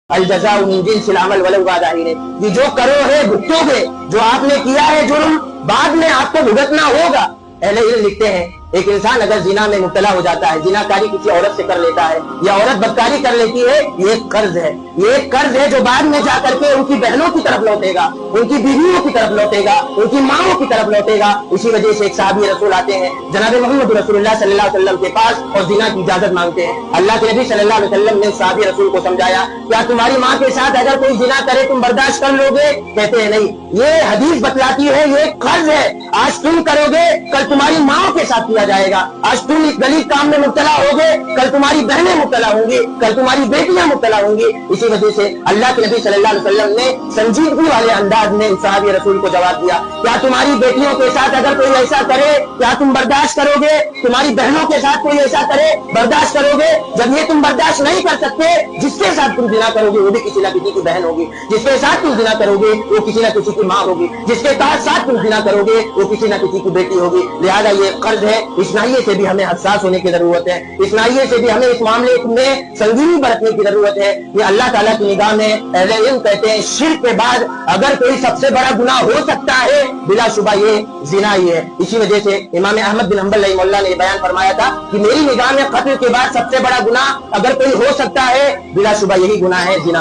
الجزاء من جنس العمل ولو بعد حين، کہ جو کرو ہے بھگتو گے، جو آپ نے کیا ہے جرم بعد میں آپ کو بھگتنا ہوگا۔ اہل علم لکھتے ہیں ایک انسان اگر زنا میں مبتلا ہو جاتا ہے، زنا کاری کسی عورت سے کر لیتا ہے یا عورت بدکاری کر لیتی ہے، یہ ایک قرض ہے، یہ ایک قرض ہے جو بعد میں جا کر کے ان کی بہنوں کی طرف لوٹے گا، ان کی بیویوں کی طرف لوٹے گا، ان کی ماؤں کی طرف لوٹے گا۔ اسی وجہ سے ایک صحابی رسول آتے ہیں جناب محمد رسول اللہ صلی اللہ علیہ وسلم کے پاس اور زنا کی اجازت مانگتے ہیں۔ اللہ کے نبی صلی اللہ علیہ وسلم نے صحابی رسول کو سمجھایا، کیا تمہاری ماں کے ساتھ اگر کوئی زنا کرے تم برداشت کر لو گے؟ کہتے ہیں نہیں، یہ حدیث بتلاتی ہے یہ ایک قرض ہے، آج تم کرو گے کل تمہاری ماں کے ساتھ کیا جائے گا، آج تم اس غلط کام میں مبتلا ہوگے کل تمہاری بہنیں مبتلا ہوں گی، کل تمہاری بیٹیاں مبتلا ہوں گی۔ اسی وجہ سے اللہ کے نبی صلی اللہ علیہ وسلم نے سنجیدگی والے انداز میں صحابی رسول کو جواب دیا، کیا تمہاری بیٹیوں کے ساتھ اگر کوئی ایسا کرے کیا تم برداشت کرو گے؟ تمہاری بہنوں کے ساتھ کوئی ایسا کرے برداشت کرو گے؟ جب یہ تم برداشت نہیں کر سکتے، جس کے ساتھ تم زنا کرو گے وہ بھی کسی نہ کسی کی بہن ہوگی، جس کے ساتھ تم زنا کرو گے وہ کسی نہ کسی کی ماں ہوگی، جس کے ساتھ تم زنا کرو گے وہ کسی نہ کسی کی بیٹی ہوگی۔ لہذا یہ قرض ہے، اس ناحیے سے بھی ہمیں حساس ہونے کی ضرورت ہے، اس ناحیے سے بھی ہمیں اس معاملے میں سنگینی برتنے کی ضرورت ہے۔ یہ اللہ تعالیٰ کی نگاہ میں اہل علم کہتے ہیں شرک کے بعد اگر کوئی سب سے بڑا گناہ ہو سکتا ہے بلا شبہ یہ زنا ہی ہے۔ اسی وجہ سے امام احمد بن حنبل رحمہ اللہ نے بیان فرمایا تھا کہ میری نگاہ میں قتل کے بعد سب سے بڑا گناہ اگر کوئی ہو سکتا ہے بلا شبہ یہی گناہ ہے زنا۔